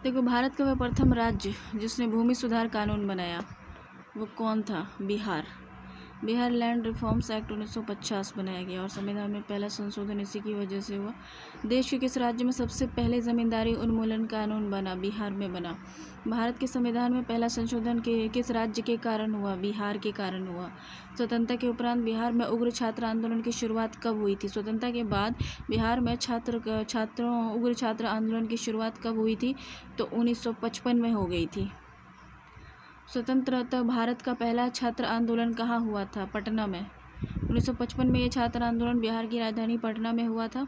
देखो, भारत का वह प्रथम राज्य जिसने भूमि सुधार कानून बनाया वो कौन था? Bihar. Bihar land reforms act 1950 बनाया गया और संविधान में पहला संशोधन इसी की वजह से हुआ। देश के किस राज्य में सबसे पहले जमींदारी उन्मूलन कानून बना? बिहार में बना। भारत के संविधान में पहला संशोधन किस राज्य के कारण हुआ? बिहार के कारण हुआ। स्वतंत्रता के उपरांत बिहार में उग्र छात्र आंदोलन की शुरुआत कब हुई थी? स्वतंत्रता के बाद बिहार में उग्र छात्र आंदोलन की शुरुआत कब हुई थी? तो 1955 में हो गई थी। स्वतंत्रता भारत का पहला छात्र आंदोलन कहाँ हुआ था? पटना में। 1955 में यह छात्र आंदोलन बिहार की राजधानी पटना में हुआ था।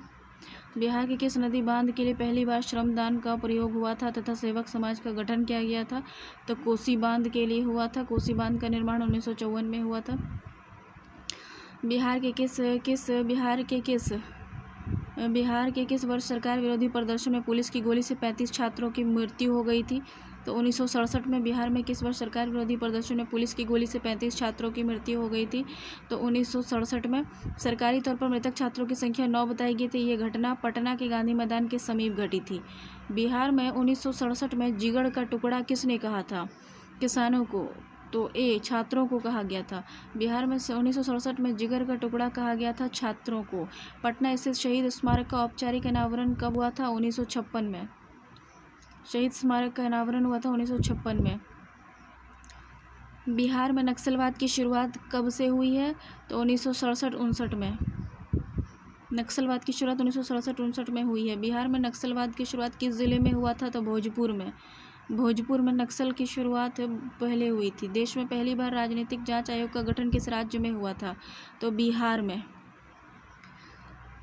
बिहार के किस नदी बांध के लिए पहली बार श्रमदान का प्रयोग हुआ था तथा सेवक समाज का गठन किया गया था? तो कोसी बांध के लिए हुआ था। कोसी बांध का निर्माण 1954 में हुआ था। बिहार के किस वर्ष सरकार विरोधी प्रदर्शन में पुलिस की गोली से 35 छात्रों की मृत्यु हो गई थी? तो 1967 में। बिहार में किस वर्ष सरकार विरोधी प्रदर्शन में पुलिस की गोली से 35 छात्रों की मृत्यु हो गई थी? तो 1967 में। सरकारी तौर पर मृतक छात्रों की संख्या 9 बताई गई थी। ये घटना पटना के गांधी मैदान के समीप घटी थी। बिहार में 1967 में जिगड़ का टुकड़ा किसने कहा था? किसानों को। तो ए छात्रों को कहा गया था। बिहार में 1967 में जिगर का टुकड़ा कहा गया था छात्रों को। पटना स्थित शहीद स्मारक का औपचारिक अनावरण कब हुआ था? 1956 में। शहीद स्मारक का अनावरण हुआ था 1956 में। बिहार में नक्सलवाद की शुरुआत कब से हुई है? तो 1967-69 में। नक्सलवाद की शुरुआत 1967-69 में हुई है। बिहार में नक्सलवाद की शुरुआत किस जिले में हुआ था? तो भोजपुर में। भोजपुर में नक्सल की शुरुआत पहले हुई थी। देश में पहली बार राजनीतिक जांच आयोग का गठन किस राज्य में हुआ था? तो बिहार में।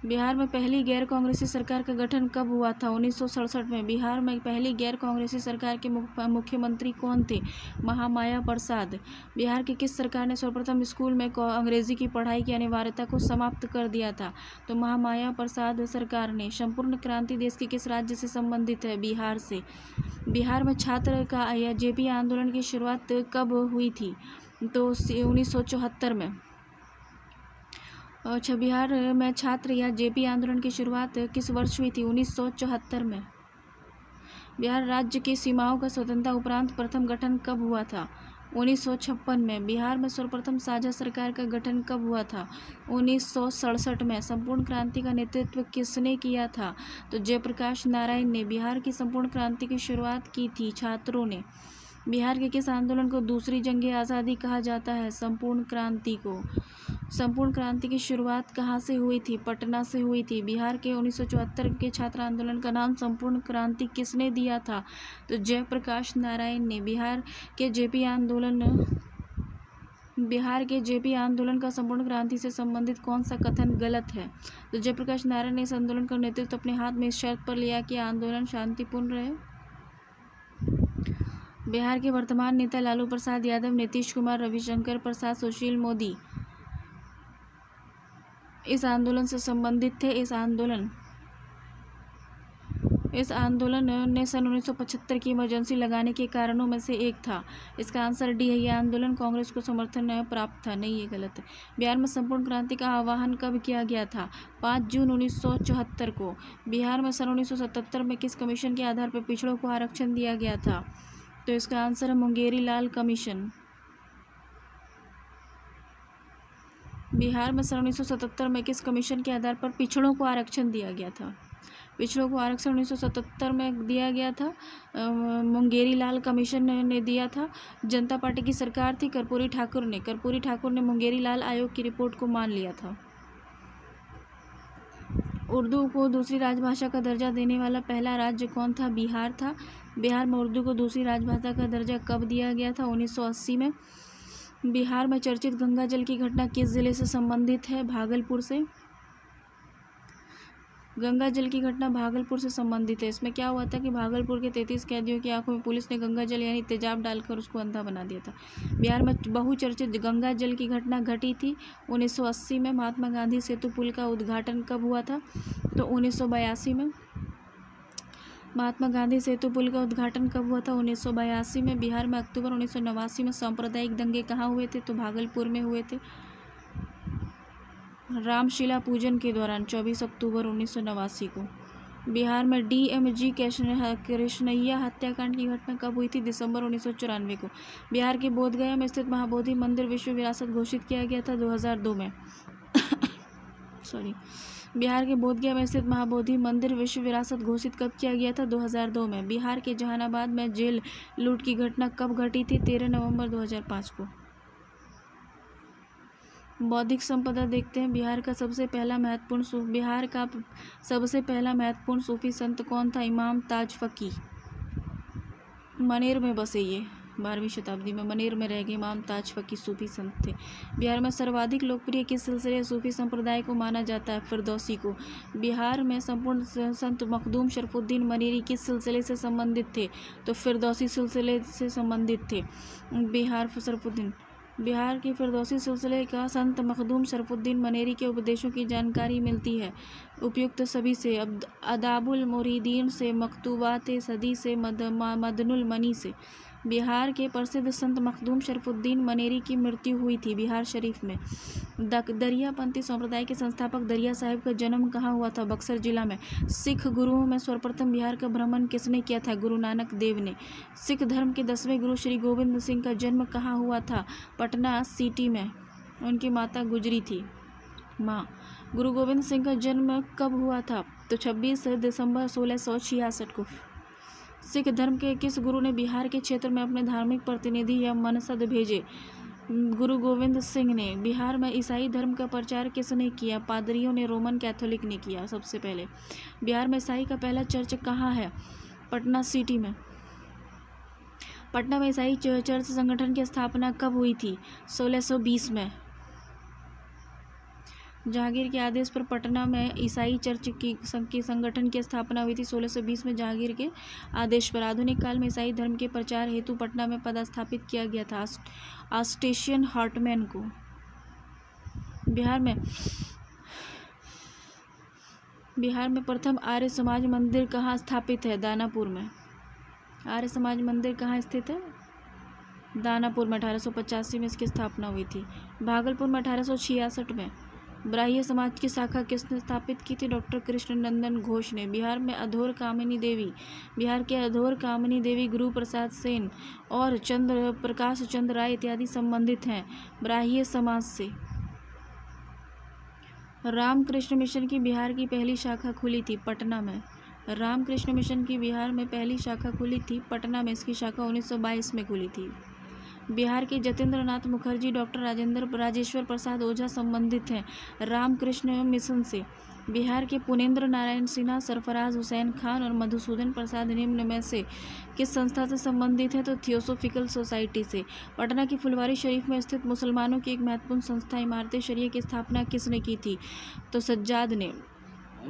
बिहार में पहली गैर कांग्रेसी सरकार का गठन कब हुआ था? 1967 में। बिहार में पहली गैर कांग्रेसी सरकार के मुख्यमंत्री कौन थे? महामाया प्रसाद। बिहार की किस सरकार ने सर्वप्रथम स्कूल में अंग्रेजी की पढ़ाई की अनिवार्यता को समाप्त कर दिया था? तो महामाया प्रसाद सरकार ने। संपूर्ण क्रांति देश के किस राज्य से संबंधित है? बिहार से। बिहार में छात्र का या जेपी आंदोलन की शुरुआत कब हुई थी? तो 1974 में। अच्छा, बिहार में छात्र या जेपी आंदोलन की शुरुआत किस वर्ष हुई थी? 1974 में। बिहार राज्य की सीमाओं का स्वतंत्रता उपरांत प्रथम गठन कब हुआ था? 1956 में। बिहार में सर्वप्रथम साझा सरकार का गठन कब हुआ था? 1967 में। संपूर्ण क्रांति का नेतृत्व किसने किया था? तो जयप्रकाश नारायण ने। बिहार की संपूर्ण क्रांति की शुरुआत की थी छात्रों ने। बिहार के किस आंदोलन को दूसरी जंग आज़ादी कहा जाता है? संपूर्ण क्रांति को। संपूर्ण क्रांति की शुरुआत कहाँ से हुई थी? पटना से हुई थी। बिहार के 1974 के छात्र आंदोलन का नाम संपूर्ण क्रांति किसने दिया था? तो जयप्रकाश नारायण ने। बिहार के जेपी आंदोलन का संपूर्ण क्रांति से संबंधित कौन सा कथन गलत है? तो जयप्रकाश नारायण ने इस आंदोलन का नेतृत्व अपने हाथ में इस शर्त पर लिया कि आंदोलन शांतिपूर्ण रहे। बिहार के वर्तमान नेता लालू प्रसाद यादव, नीतीश कुमार, रविशंकर प्रसाद, सुशील मोदी इस आंदोलन से संबंधित थे। इस आंदोलन ने सन 1975 की इमरजेंसी लगाने के कारणों में से एक था। इसका आंसर डी है। यह आंदोलन कांग्रेस को समर्थन प्राप्त था। नहीं, ये गलत है। बिहार में संपूर्ण क्रांति का आह्वान कब किया गया था? 5 जून 1974 को। बिहार में सन 1977 में किस कमीशन के आधार पर पिछड़ों को आरक्षण दिया गया था? तो इसका आंसर है मुंगेरी लाल कमीशन। बिहार में सन 1977 में किस कमीशन के आधार पर पिछड़ों को आरक्षण दिया गया था? पिछड़ों को आरक्षण 1977 में दिया गया था। मुंगेरी लाल कमीशन ने दिया था। जनता पार्टी की सरकार थी। कर्पूरी ठाकुर ने मुंगेरी लाल आयोग की रिपोर्ट को मान लिया था। उर्दू को दूसरी राजभाषा का दर्जा देने वाला पहला राज्य कौन था? बिहार था। बिहार में उर्दू को दूसरी राजभाषा का दर्जा कब दिया गया था? 1980 में। बिहार में चर्चित गंगा जल की घटना किस जिले से संबंधित है? भागलपुर से। गंगा जल की घटना भागलपुर से संबंधित है। इसमें क्या हुआ था कि भागलपुर के 33 कैदियों की आंखों में पुलिस ने गंगा जल यानी तेजाब डालकर उसको अंधा बना दिया था। बिहार में बहुचर्चित गंगा जल की घटना घटी थी 1980 में। महात्मा गांधी सेतु पुल का उद्घाटन कब हुआ था? तो 1982 में। महात्मा गांधी सेतु पुल का उद्घाटन कब हुआ था? 1982 में। बिहार में अक्टूबर 1989 में सांप्रदायिक दंगे कहाँ हुए थे? तो भागलपुर में हुए थे। रामशिला पूजन के दौरान 24 अक्टूबर 1989 को। बिहार में DMG कृष्णैया हत्याकांड की घटना कब हुई थी? दिसंबर 1994 को। बिहार के बोधगया में स्थित महाबोधि मंदिर विश्व विरासत घोषित किया गया था 2002 में। बिहार के बोधगया में स्थित महाबोधि मंदिर विश्व विरासत घोषित कब किया गया था? 2002 में। बिहार के जहानाबाद में जेल लूट की घटना कब घटी थी? 13 नवंबर 2005 को। बौद्धिक संपदा देखते हैं। बिहार का सबसे पहला महत्वपूर्ण सूफी संत कौन था? इमाम ताज फकी। मनेर में बसे ये 12वीं शताब्दी में मनेर में रह गए इमाम ताज फकी सूफी संत थे। बिहार में सर्वाधिक लोकप्रिय किस सिलसिले सूफी संप्रदाय को माना जाता है? फिरदौसी को। बिहार में संपूर्ण संत मखदूम शरफुद्दीन मनेरी किस सिलसिले से संबंधित थे? तो फिरदौसी सिलसिले से संबंधित थे। बिहार के फिरदौसी सिलसिले का संत मखदूम शरफुद्दीन मनेरी के उपदेशों की जानकारी मिलती है उपयुक्त सभी से: अदाबुल मुरीदीन से, मकतूबात सदी से, मदनुल मनी से। बिहार के प्रसिद्ध संत मखदूम शरफुद्दीन मनेरी की मृत्यु हुई थी बिहार शरीफ में। दरियापंथी संप्रदाय के संस्थापक दरिया साहिब का जन्म कहाँ हुआ था? बक्सर जिला में। सिख गुरुओं में सर्वप्रथम बिहार का भ्रमण किसने किया था? गुरु नानक देव ने। सिख धर्म के 10वें गुरु श्री गोविंद सिंह का जन्म कहाँ हुआ था? पटना सिटी में। उनकी माता गुजरी थी। गुरु गोविंद सिंह का जन्म कब हुआ था? तो 26 दिसंबर 1666 को। सिख धर्म के किस गुरु ने बिहार के क्षेत्र में अपने धार्मिक प्रतिनिधि या मनसद भेजे? गुरु गोविंद सिंह ने। बिहार में ईसाई धर्म का प्रचार किसने किया? पादरियों ने, रोमन कैथोलिक ने किया सबसे पहले। बिहार में ईसाई का पहला चर्च कहाँ है? पटना सिटी में। पटना में ईसाई चर्च संगठन की स्थापना कब हुई थी? 1620 में। जहांगीर के आदेश पर पटना में ईसाई चर्च की संगठन की स्थापना हुई थी 1620 में जहांगीर के आदेश पर। आधुनिक काल में ईसाई धर्म के प्रचार हेतु पटना में पदस्थापित किया गया था ऑस्टेशियन हार्टमैन को। बिहार में प्रथम आर्य समाज मंदिर कहाँ स्थापित है? दानापुर में। आर्य समाज मंदिर कहाँ स्थित है? दानापुर में। 1885 में इसकी स्थापना हुई थी। भागलपुर में 1866 में। ब्राह्य समाज की शाखा किसने स्थापित की थी? डॉक्टर कृष्ण नंदन घोष ने। बिहार के अधोर कामिनी देवी गुरु प्रसाद सेन और प्रकाश चंद्र राय इत्यादि संबंधित हैं ब्राह्य समाज से। रामकृष्ण मिशन की बिहार की पहली शाखा खुली थी पटना में। रामकृष्ण मिशन की बिहार में पहली शाखा खुली थी पटना में। इसकी शाखा 1922 में खुली थी। बिहार के जतेंद्र नाथ मुखर्जी डॉक्टर राजेश्वर प्रसाद ओझा संबंधित हैं रामकृष्ण मिशन से। बिहार के पुनेंद्र नारायण सिन्हा, सरफराज हुसैन खान और मधुसूदन प्रसाद निम्न में से किस संस्था से संबंधित हैं? तो थियोसोफिकल सोसाइटी से। पटना की फुलवारी शरीफ में स्थित मुसलमानों की एक महत्वपूर्ण संस्था इमारत शरिया की स्थापना किसने की थी? तो सज्जाद ने।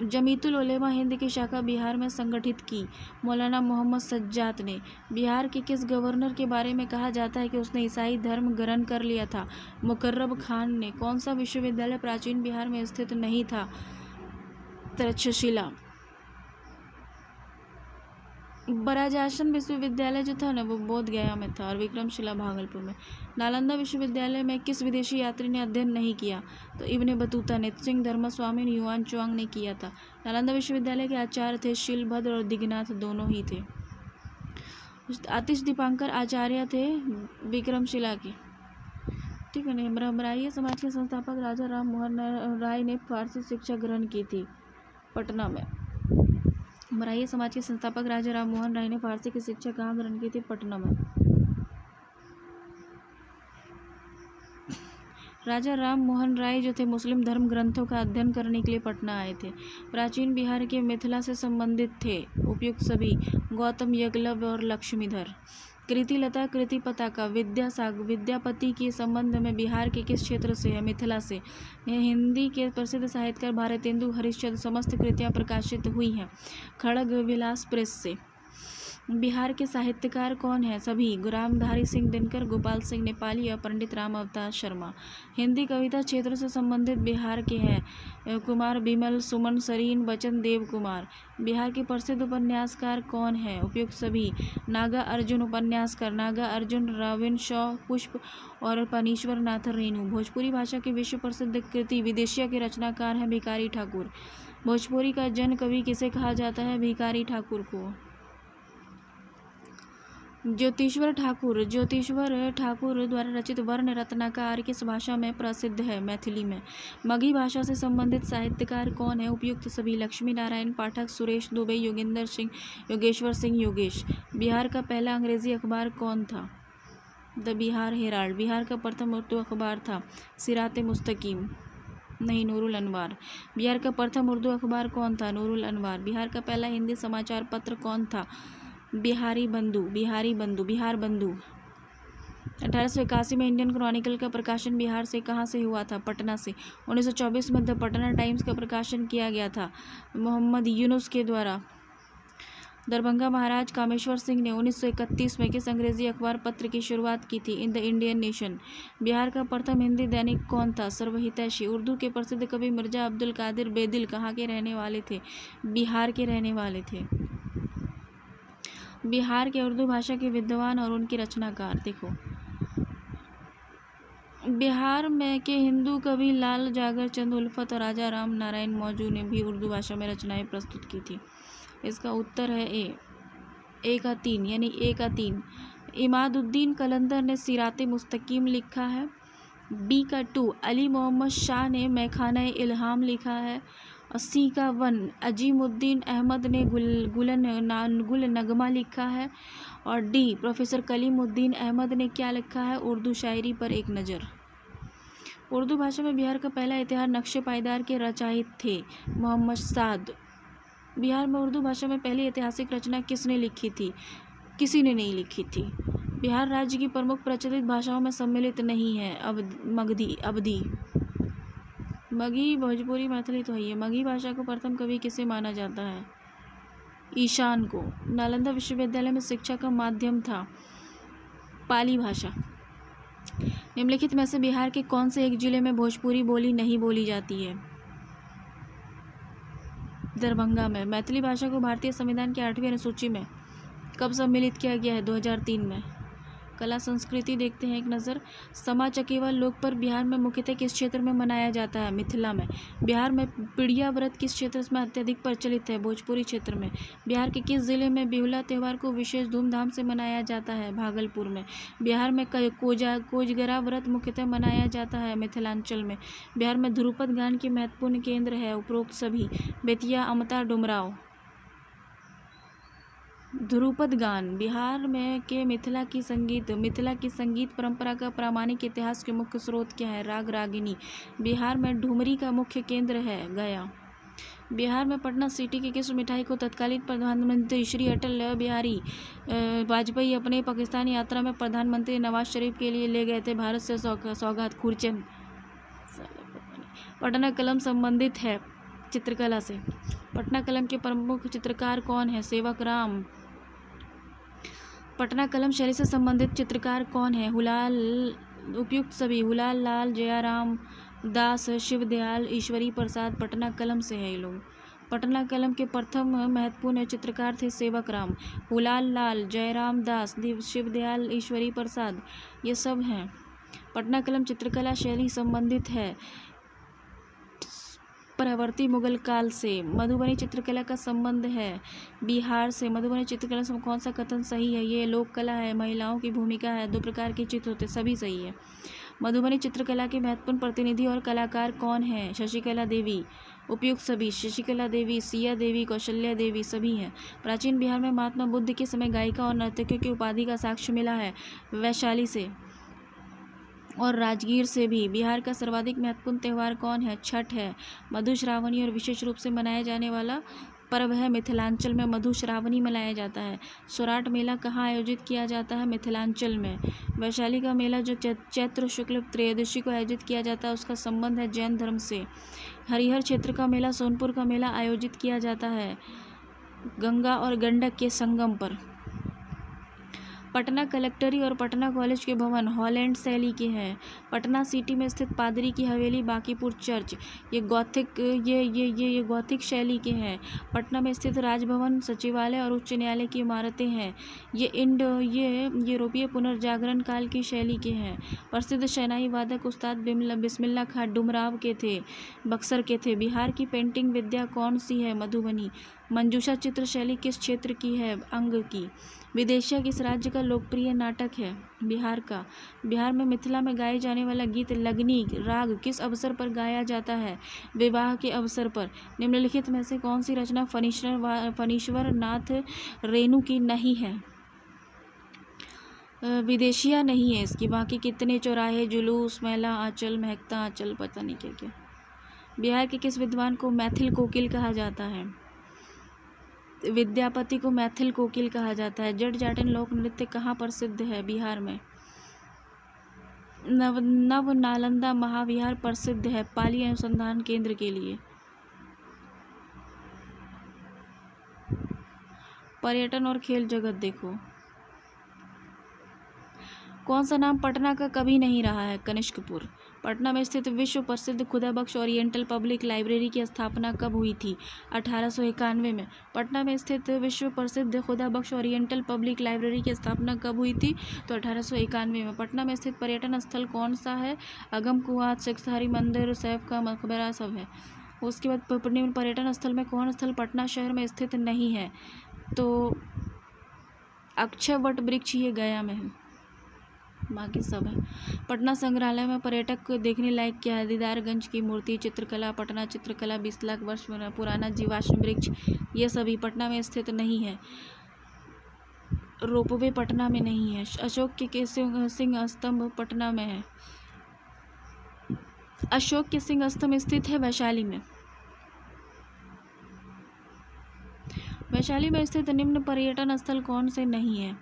जमीयतुल उलेमा हिंद की शाखा बिहार में संगठित की मौलाना मोहम्मद सज्जाद ने। बिहार के किस गवर्नर के बारे में कहा जाता है कि उसने ईसाई धर्म ग्रहण कर लिया था? मुकर्रब खान ने। कौन सा विश्वविद्यालय प्राचीन बिहार में स्थित नहीं था? तक्षशिला। बराजासन विश्वविद्यालय जो था ना वो बोधगया में था और विक्रमशिला भागलपुर में। नालंदा विश्वविद्यालय में किस विदेशी यात्री ने अध्ययन नहीं किया? तो इब्ने बतूता ने। सिंह धर्मस्वामी युआन चुआंग ने किया था। नालंदा विश्वविद्यालय के आचार्य थे शीलभद्र और दिगनाथ, दोनों ही थे। आतिश दीपांकर आचार्य थे विक्रमशिला के। ठीक है ना। ब्राह्य समाज के संस्थापक राजा राम मोहन राय ने फारसी शिक्षा ग्रहण की थी पटना में। ब्राह्य समाज के संस्थापक राजा राम मोहन राय ने फारसी की शिक्षा कहाँ ग्रहण की थी? पटना में। राजा राम मोहन राय जो थे मुस्लिम धर्म ग्रंथों का अध्ययन करने के लिए पटना आए थे। प्राचीन बिहार के मिथिला से संबंधित थे उपयुक्त सभी: गौतम, एकलव्य और लक्ष्मीधर। कृतिलता, कृति पताका, विद्यापति के संबंध में बिहार के किस क्षेत्र से है? मिथिला से। हिंदी के प्रसिद्ध साहित्यकार भारतेंदु हरिश्चंद्र समस्त कृतियाँ प्रकाशित हुई हैं खड़ग विलास प्रेस से। बिहार के साहित्यकार कौन है? सभी। रामधारी सिंह दिनकर, गोपाल सिंह नेपाली और पंडित राम अवतार शर्मा। हिंदी कविता क्षेत्र से संबंधित बिहार के हैं कुमार विमल, सुमन, सरीन, बचन, देव कुमार। बिहार के प्रसिद्ध उपन्यासकार कौन है? उपयुक्त सभी। नागा अर्जुन उपन्यासकार नागा अर्जुन, रविन शॉ, पुष्प और पनीश्वर नाथ रेणु। भोजपुरी भाषा की विश्व प्रसिद्ध कृति विदेशिया के रचनाकार हैं भिखारी ठाकुर। भोजपुरी का जन कवि किसे कहा जाता है? भिखारी ठाकुर को। ज्योतिश्वर ठाकुर द्वारा रचित वर्ण रत्नाकर किस भाषा में प्रसिद्ध है? मैथिली में। मगही भाषा से संबंधित साहित्यकार कौन है? उपयुक्त सभी। लक्ष्मी नारायण पाठक, सुरेश दुबे, योगेंद्र सिंह, योगेश्वर सिंह, योगेश। बिहार का पहला अंग्रेजी अखबार कौन था? The Bihar Herald. बिहार का प्रथम उर्दू अखबार था सिराते मुस्तकीम, नहीं, नूरुल अनवार। बिहार का प्रथम उर्दू अखबार कौन था? नूरुल अनवार। बिहार का पहला हिंदी समाचार पत्र कौन था? बिहार बंधु। 1881 में इंडियन क्रॉनिकल का प्रकाशन बिहार से कहाँ से हुआ था? पटना से। 1924 में द पटना टाइम्स का प्रकाशन किया गया था मोहम्मद यूनुस के द्वारा। दरभंगा महाराज कामेश्वर सिंह ने 1931 में किस अंग्रेजी अखबार पत्र की शुरुआत की थी? In the Indian nation. Bihar का प्रथम हिंदी दैनिक कौन था? सर्वहितैषी। उर्दू के प्रसिद्ध कवि मिर्जा अब्दुल कादिर बेदिल कहाँ के रहने वाले थे? बिहार के रहने वाले थे। बिहार के उर्दू भाषा के विद्वान और उनके रचनाकार देखो। बिहार में के हिंदू कवि लाल जागर चंद उल्फत और राजा राम नारायण मौजू ने भी उर्दू भाषा में रचनाएं प्रस्तुत की थी। इसका उत्तर है ए का 3, यानी ए का 3। इमादुद्दीन कलंदर ने सिराते मुस्तकीम लिखा है। बी का 2, अली मोहम्मद शाह ने मैखाना इल्हाम लिखा है। और सी का 1, अजीमुद्दीन अहमद ने गुल नगमा लिखा है। और डी, प्रोफेसर कलीमुद्दीन अहमद ने क्या लिखा है? उर्दू शायरी पर एक नज़र। उर्दू भाषा में बिहार का पहला इतिहास नक्शे पायदार के रचयिता थे मोहम्मद साद। बिहार में उर्दू भाषा में पहली ऐतिहासिक रचना किसने लिखी थी? किसी ने नहीं लिखी थी। बिहार राज्य की प्रमुख प्रचलित भाषाओं में सम्मिलित नहीं है। अवधी, मगही, भोजपुरी, मैथिली तो है ही है। मगही भाषा को प्रथम कवि किसे माना जाता है? ईशान को। नालंदा विश्वविद्यालय में शिक्षा का माध्यम था पाली भाषा। निम्नलिखित में से बिहार के कौन से एक जिले में भोजपुरी बोली नहीं बोली जाती है? दरभंगा में। मैथिली भाषा को भारतीय संविधान की 8वीं अनुसूची में कब सम्मिलित किया गया है? 2003 में। कला संस्कृति देखते हैं एक नज़र। समा चकेवा लोक पर्व बिहार में मुख्यतः किस क्षेत्र में मनाया जाता है? मिथिला में। बिहार में पिड़िया व्रत किस क्षेत्र में अत्यधिक प्रचलित है? भोजपुरी क्षेत्र में। बिहार के किस जिले में बिहुला त्यौहार को विशेष धूमधाम से मनाया जाता है? भागलपुर में। बिहार में कोजगरा व्रत मुख्यतः मनाया जाता है मिथिलांचल में। बिहार में ध्रुपद गान के महत्वपूर्ण केंद्र है उपरोक्त सभी। बेतिया, अमता, डुमराव। ध्रुपद गान। बिहार में के मिथिला की संगीत परंपरा का प्रामाणिक इतिहास के मुख्य स्रोत क्या है? राग रागिनी। बिहार में ठुमरी का मुख्य केंद्र है गया। बिहार में पटना सिटी की किस मिठाई को तत्कालीन प्रधानमंत्री श्री अटल बिहारी वाजपेयी अपने पाकिस्तान यात्रा में प्रधानमंत्री नवाज शरीफ के लिए ले गए थे भारत से सौगात? खुरचन। पटना कलम संबंधित है चित्रकला से। पटना कलम के प्रमुख चित्रकार कौन है? सेवक राम। पटना कलम शैली से संबंधित चित्रकार कौन है? हुलाल। उपयुक्त सभी। हुलाल लाल, जयाराम दास, शिवदयाल, ईश्वरी प्रसाद। पटना कलम से है ये लोग। पटना कलम के प्रथम महत्वपूर्ण चित्रकार थे सेवक राम। हुलाल लाल, जयराम दास, शिवदयाल, ईश्वरी प्रसाद, ये सब हैं। पटना कलम चित्रकला शैली संबंधित है परवर्ती मुगल काल से। मधुबनी चित्रकला का संबंध है बिहार से। मधुबनी चित्रकला से कौन सा कथन सही है? ये लोक कला है, महिलाओं की भूमिका है, 2 प्रकार के चित्र होते, सभी सही है। मधुबनी चित्रकला के महत्वपूर्ण प्रतिनिधि और कलाकार कौन है? शशिकला देवी। उपयुक्त सभी। शशिकला देवी, सिया देवी, कौशल्या देवी, सभी हैं। प्राचीन बिहार में महात्मा बुद्ध के समय गायिका और नर्तकियों की उपाधि का साक्ष्य मिला है वैशाली से और राजगीर से भी। बिहार का सर्वाधिक महत्वपूर्ण त्यौहार कौन है? छठ है। मधुश्रावणी और विशेष रूप से मनाया जाने वाला पर्व है मिथिलांचल में मधुश्रावणी मनाया जाता है। सौराठ मेला कहाँ आयोजित किया जाता है? मिथिलांचल में। वैशाली का मेला जो चैत्र शुक्ल त्रयोदशी को आयोजित किया जाता है उसका संबंध है जैन धर्म से। हरिहर क्षेत्र का मेला, सोनपुर का मेला आयोजित किया जाता है गंगा और गंडक के संगम पर। पटना कलेक्टरी और पटना कॉलेज के भवन हॉलैंड शैली के हैं। पटना सिटी में स्थित पादरी की हवेली, बांकीपुर चर्च, ये गॉथिक शैली के हैं। पटना में स्थित राजभवन, सचिवालय और उच्च न्यायालय की इमारतें हैं। ये यूरोपीय पुनर्जागरण काल की शैली के हैं। प्रसिद्ध शहनाई वादक उस्ताद बिस्मिल्लाह खां डुमराव के थे, बक्सर के थे। बिहार की पेंटिंग विद्या कौन सी है? मधुबनी। मंजूषा चित्र शैली किस क्षेत्र की है? अंग की। विदेशिया किस राज्य का लोकप्रिय नाटक है? बिहार का। बिहार में मिथिला में गाए जाने वाला गीत लगनी राग किस अवसर पर गाया जाता है? विवाह के अवसर पर। निम्नलिखित में से कौन सी रचना फणीश्वर नाथ रेणु की नहीं है? विदेशिया नहीं है इसकी। बाकी कितने चौराहे, जुलूस, मेला, आंचल, महकता आंचल, पता नहीं क्या क्या। बिहार के किस विद्वान को मैथिल कोकिल कहा जाता है? विद्यापति को मैथिल कोकिल कहा जाता है। जट जाटन लोक नृत्य कहाँ प्रसिद्ध है? बिहार में। नव नालंदा महाविहार प्रसिद्ध है पाली अनुसंधान केंद्र के लिए। पर्यटन और खेल जगत देखो। कौन सा नाम पटना का कभी नहीं रहा है? कनिष्कपुर। पटना में स्थित विश्व प्रसिद्ध खुदाबख्श ओरिएंटल पब्लिक लाइब्रेरी की स्थापना कब हुई थी? 1891 में। पटना में स्थित विश्व प्रसिद्ध खुदाबख्श ओरिएंटल पब्लिक लाइब्रेरी की स्थापना कब हुई थी? तो 1891 में। पटना में स्थित पर्यटन स्थल कौन सा है? अगम कुआं, शेखसारी मंदिर, सैफ का मकबरा सब है। उसके बाद पर्यटन स्थल में कौन स्थल पटना शहर में स्थित नहीं है? तो अक्षय वट वृक्ष ये गया में है, बाकी सब है। पटना संग्रहालय में पर्यटक को देखने लायक क्या है? दीदारगंज की मूर्ति, चित्रकला, पटना चित्रकला, 20 लाख वर्ष पुराना जीवाश्म वृक्ष, ये सभी पटना में स्थित नहीं है। रोपवे पटना में नहीं है। अशोक के सिंह स्तंभ पटना में है। अशोक के सिंह स्तंभ स्थित है वैशाली में। वैशाली में स्थित निम्न पर्यटन स्थल कौन से नहीं है?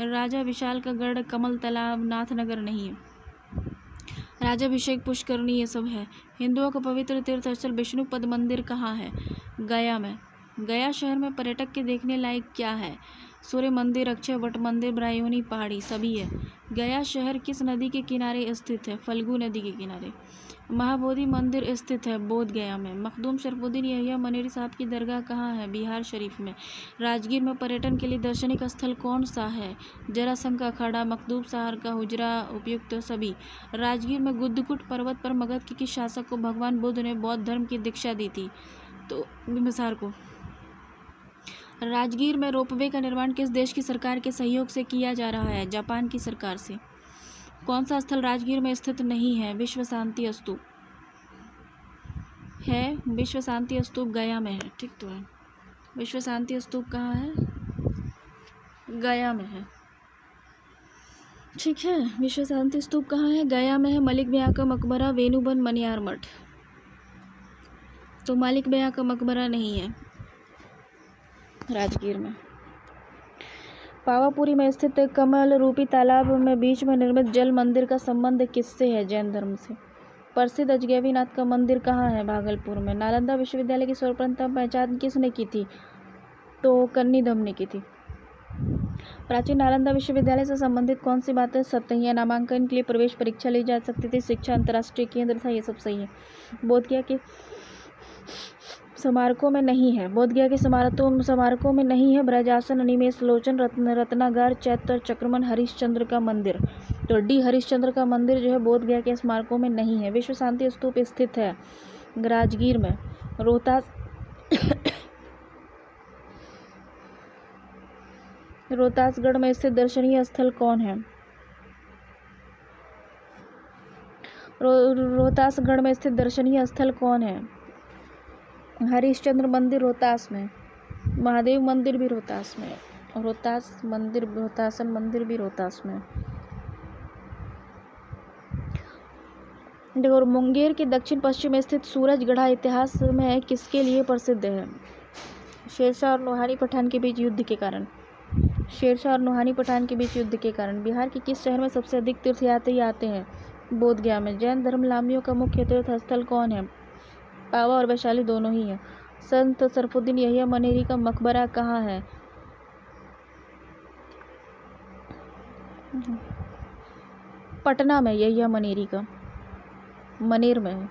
राजा विशाल का गढ़, कमल तालाब, नाथनगर नहीं है। राजाभिषेक, पुष्करणी ये सब है। हिंदुओं का पवित्र तीर्थ स्थल विष्णुपद मंदिर कहाँ है? गया में। गया शहर में पर्यटक के देखने लायक क्या है? सूर्य मंदिर, अक्षय वट मंदिर, ब्राह्मणी पहाड़ी सभी है। गया शहर किस नदी के किनारे स्थित है? फल्गु नदी के किनारे। महाबोधि मंदिर स्थित है बोध गया में। मखदूम शरफुद्दीन यहिया मनेरी साहब की दरगाह कहाँ है? बिहार शरीफ में। राजगीर में पर्यटन के लिए दर्शनिक स्थल कौन सा है? जरासंध का अखाड़ा, मखदूम साहर का हुजरा, उपयुक्त सभी। राजगीर में गुद्दकुट पर्वत पर मगध के किस शासक को भगवान बुद्ध ने बौद्ध धर्म की दीक्षा दी थी? तो बिंबिसार को। राजगीर में रोपवे का निर्माण किस देश की सरकार के सहयोग से किया जा रहा है? जापान की सरकार से। कौन सा स्थल राजगीर में स्थित नहीं है? विश्व शांति स्तूप है। विश्व शांति स्तूप गया में है। ठीक तो है। विश्व शांति स्तूप कहाँ है? गया में है। ठीक है। विश्व शांति स्तूप कहाँ है? गया में है। मलिक ब्याह का मकबरा, वेणुवन, मनियार मठ। तो मलिक ब्याह का मकबरा नहीं है राजगीर में। पावापुरी में स्थित कमल रूपी तालाब में बीच में निर्मित जल मंदिर का संबंध किससे है? जैन धर्म से। प्रसिद्ध अजगैबीनाथ का मंदिर कहाँ है? भागलपुर में। नालंदा विश्वविद्यालय की सर्वप्रथम पहचान किसने की थी? तो कन्नीधम ने की थी। प्राचीन नालंदा विश्वविद्यालय से संबंधित कौन सी बातें सत्य हैं? नामांकन के लिए प्रवेश परीक्षा ली जा सकती थी, शिक्षा अंतर्राष्ट्रीय केंद्र था, ये सब सही है। बोधगया के स्मारकों में नहीं है। बोधगया के स्मारकों में नहीं है ब्रजासन, अनिमेष लोचन, रत्नागार, चैत्र चक्रमन, हरिश्चंद्र का मंदिर। तो डी हरिश्चंद्र का मंदिर जो है बोधगया के स्मारकों में नहीं है। विश्व शांति स्तूप स्थित है राजगीर में। रोहतासगढ़ में स्थित दर्शनीय स्थल कौन है? रोहतासगढ़ में स्थित दर्शनीय स्थल कौन है? हरिश्चंद्र मंदिर रोहतास में। महादेव मंदिर भी रोहतास में। रोहतासन मंदिर भी रोहतास में। देखो, मुंगेर के दक्षिण पश्चिम में स्थित सूरजगढ़ा इतिहास में किसके लिए प्रसिद्ध है? शेरशाह और नोहानी पठान के बीच युद्ध के कारण। शेरशाह और नोहानी पठान के बीच युद्ध के कारण। बिहार के किस शहर में सबसे अधिक तीर्थयात्री आते हैं? बोधगया में। जैन धर्मावलंबियों का मुख्य तीर्थ स्थल कौन है? पावा और वैशाली दोनों ही है। संत शरफुद्दीन यहिया मनेरी का मकबरा कहाँ है? पटना में, यही है मनेरी का, मनेर में है।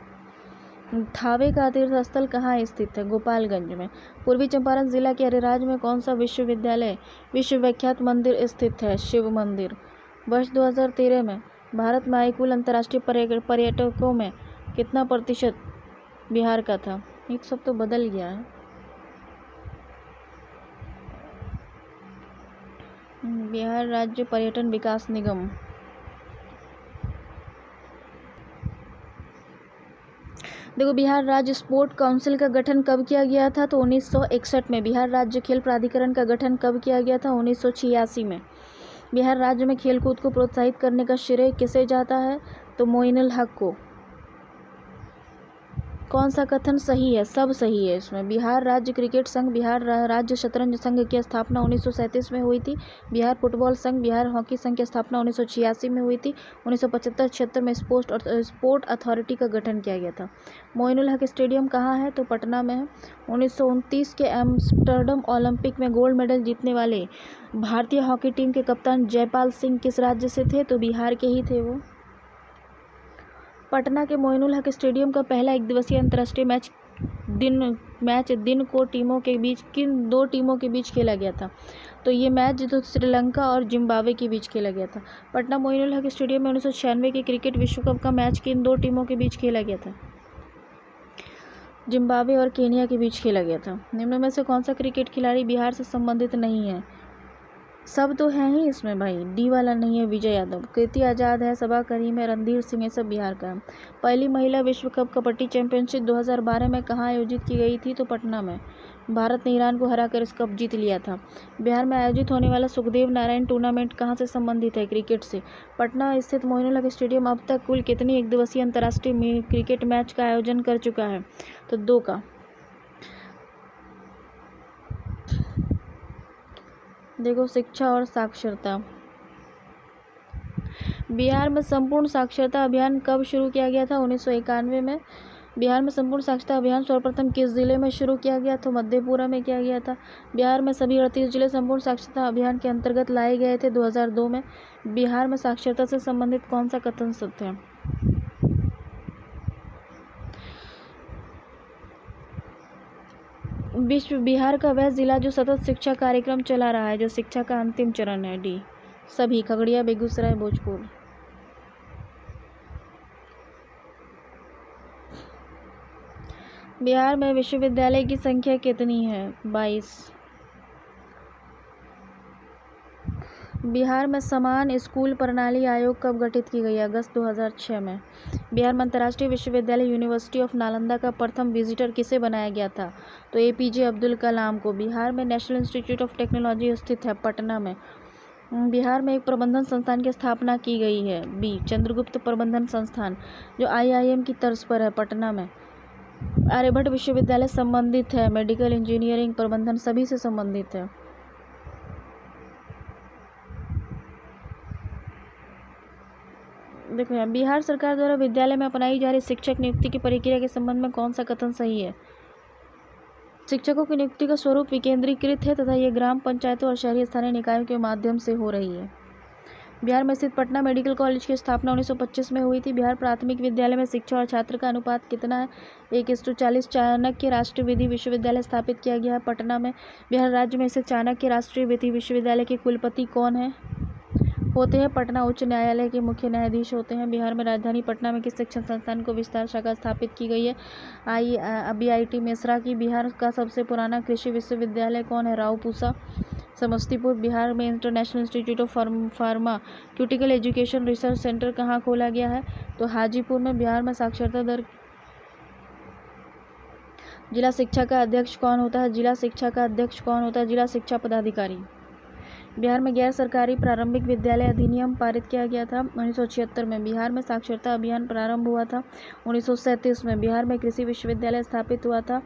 थावे का तीर्थ स्थल कहाँ स्थित है? गोपालगंज में। पूर्वी चंपारण जिला के अरेराज में कौन सा विश्वविद्यालय विश्वविख्यात मंदिर स्थित है? शिव मंदिर। वर्ष 2013 में भारत में आए कुल अंतर्राष्ट्रीय पर्यटकों में कितना प्रतिशत बिहार का था? ये सब तो बदल गया है। बिहार राज्य पर्यटन विकास निगम। देखो, बिहार राज्य स्पोर्ट काउंसिल का गठन कब किया गया था? तो 1961 में। बिहार राज्य खेल प्राधिकरण का गठन कब किया गया था? 1986 में। बिहार राज्य में खेलकूद को प्रोत्साहित करने का श्रेय किसे जाता है? तो मोइनुल हक को। कौन सा कथन सही है? सब सही है इसमें। बिहार राज्य क्रिकेट संघ, बिहार राज्य शतरंज संघ की स्थापना 1937 में हुई थी। बिहार फुटबॉल संघ, बिहार हॉकी संघ की स्थापना 1986 में हुई थी। 1975-76 में स्पोर्ट अथॉरिटी का गठन किया गया था। मोइनुल हक स्टेडियम कहाँ है? तो पटना में है। 1929 के एम्स्टर्डम ओलंपिक में गोल्ड मेडल जीतने वाले भारतीय हॉकी टीम के कप्तान जयपाल सिंह किस राज्य से थे? तो बिहार के ही थे वो। पटना के मोइनुल हक स्टेडियम का पहला एकदिवसीय अंतर्राष्ट्रीय मैच दिन को टीमों के बीच किन दो टीमों के बीच खेला गया था? तो ये मैच तो श्रीलंका और जिम्बाब्वे के बीच खेला गया था। पटना मोइनुल हक स्टेडियम में 1996 के क्रिकेट विश्व कप का मैच किन दो टीमों के बीच खेला गया था? जिम्बाब्वे और केनिया के बीच खेला गया था। निम्न में से कौन सा क्रिकेट खिलाड़ी बिहार से संबंधित नहीं है? सब तो हैं ही इसमें भाई। डी वाला नहीं है विजय यादव। कीर्ति आज़ाद है, सबा करीम है, रणधीर सिंह, ये सब बिहार का है। पहली महिला विश्व कप कबड्डी चैंपियनशिप 2012 में कहाँ आयोजित की गई थी? तो पटना में। भारत ने ईरान को हराकर इस कप जीत लिया था। बिहार में आयोजित होने वाला सुखदेव नारायण टूर्नामेंट कहाँ से संबंधित है? क्रिकेट से। पटना स्थित मोइनुल हक स्टेडियम अब तक कुल कितनी एकदिवसीय अंतर्राष्ट्रीय क्रिकेट मैच का आयोजन कर चुका है? तो 2 का। देखो, शिक्षा और साक्षरता। बिहार में संपूर्ण साक्षरता अभियान कब शुरू किया गया था? 1991 में। बिहार में संपूर्ण साक्षरता अभियान सर्वप्रथम किस जिले में शुरू किया गया? तो मधेपुरा में किया गया था। बिहार में सभी 38 जिले संपूर्ण साक्षरता अभियान के अंतर्गत लाए गए थे 2002 में। बिहार में साक्षरता से संबंधित कौन सा कथन सत्य है? बिहार का वह जिला जो सतत शिक्षा कार्यक्रम चला रहा है, जो शिक्षा का अंतिम चरण है। डी सभी। खगड़िया, बेगूसराय, भोजपुर। बिहार में विश्वविद्यालय की संख्या कितनी है? 22। बिहार में समान स्कूल प्रणाली आयोग कब गठित की गई? अगस्त 2006 में। बिहार में अंतर्राष्ट्रीय विश्वविद्यालय यूनिवर्सिटी ऑफ नालंदा का प्रथम विजिटर किसे बनाया गया था? तो एपीजे अब्दुल कलाम को। बिहार में नेशनल इंस्टीट्यूट ऑफ टेक्नोलॉजी स्थित है पटना में। बिहार में एक प्रबंधन संस्थान की स्थापना की गई है। बी चंद्रगुप्त प्रबंधन संस्थान, जो आईआईएम की तर्ज पर है, पटना में। आर्यभट्ट विश्वविद्यालय संबंधित है मेडिकल, इंजीनियरिंग, प्रबंधन सभी से संबंधित है। देखो यहाँ, बिहार सरकार द्वारा विद्यालय में अपनाई जा रही शिक्षक नियुक्ति की प्रक्रिया के संबंध में कौन सा कथन सही है? शिक्षकों की नियुक्ति का स्वरूप विकेंद्रीकृत है तथा ये ग्राम पंचायतों और शहरी स्थानीय निकायों के माध्यम से हो रही है। बिहार में स्थित पटना मेडिकल कॉलेज की स्थापना 1925 में हुई थी। बिहार प्राथमिक विद्यालय में शिक्षक और छात्र का अनुपात कितना है? 1:40। चाणक्य राष्ट्रीय विधि विश्वविद्यालय स्थापित किया गया है पटना में। बिहार राज्य में स्थित चाणक्य राष्ट्रीय विधि विश्वविद्यालय के कुलपति कौन है? होते हैं पटना उच्च न्यायालय के मुख्य न्यायाधीश होते हैं। बिहार में राजधानी पटना में किस शिक्षण संस्थान को विस्तार शाखा स्थापित की गई है? बीआईटी मेसरा की। बिहार का सबसे पुराना कृषि विश्वविद्यालय कौन है? रावपूसा, समस्तीपुर। बिहार में international institute of pharmaceutical education research centre कहाँ खोला गया है? तो हाजीपुर में। बिहार में साक्षरता दर। जिला शिक्षा का अध्यक्ष कौन होता है? जिला शिक्षा का अध्यक्ष कौन होता है? जिला शिक्षा पदाधिकारी। बिहार में गैर सरकारी प्रारंभिक विद्यालय अधिनियम पारित किया गया था 1976 में। बिहार में साक्षरता अभियान प्रारंभ हुआ था 1937 में। बिहार में कृषि विश्वविद्यालय स्थापित हुआ था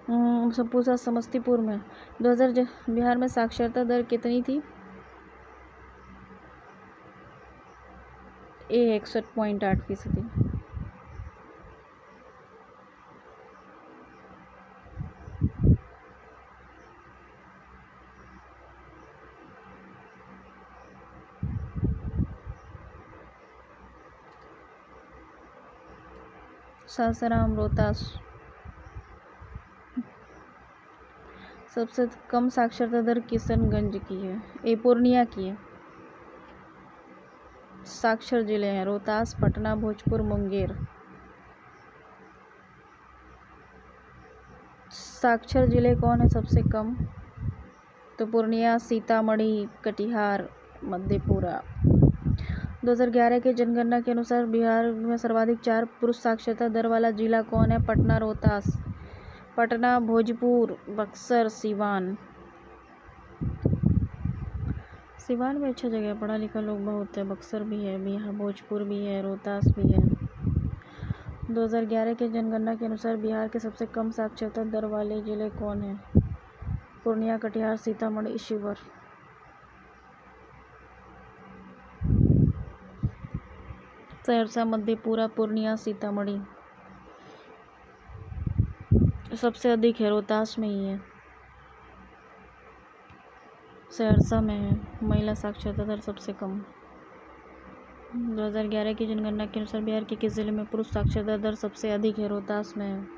पूसा समस्तीपुर में। 2000 बिहार में साक्षरता दर कितनी थी? 61.8%। सासाराम, रोहतास। सबसे कम साक्षरता दर किशनगंज की है, पूर्णिया की है। साक्षर जिले हैं रोहतास, पटना, भोजपुर, मुंगेर। साक्षर जिले कौन है सबसे कम? तो पूर्णिया, सीतामढ़ी, कटिहार, मधेपुरा। 2011 के जनगणना के अनुसार बिहार में सर्वाधिक 4 पुरुष साक्षरता दर वाला जिला कौन है? पटना, रोहतास, पटना, भोजपुर, बक्सर, सिवान। सिवान में अच्छा जगह है, पढ़ा लिखा लोग बहुत है। बक्सर भी है, बिहार, भोजपुर भी है, रोहतास भी है। 2011 के जनगणना के अनुसार बिहार के सबसे कम साक्षरता दर वाले जिले कौन हैं? पूर्णिया, कटिहार, सीतामढ़ी, शिवहर। सहरसा, मधेपुरा, पूर्णिया, सीतामढ़ी। सबसे अधिक है रोहतास में ही है, सहरसा में है। महिला साक्षरता दर सबसे कम। 2011 की जनगणना के अनुसार बिहार के किस जिले में पुरुष साक्षरता दर सबसे अधिक है? रोहतास में है।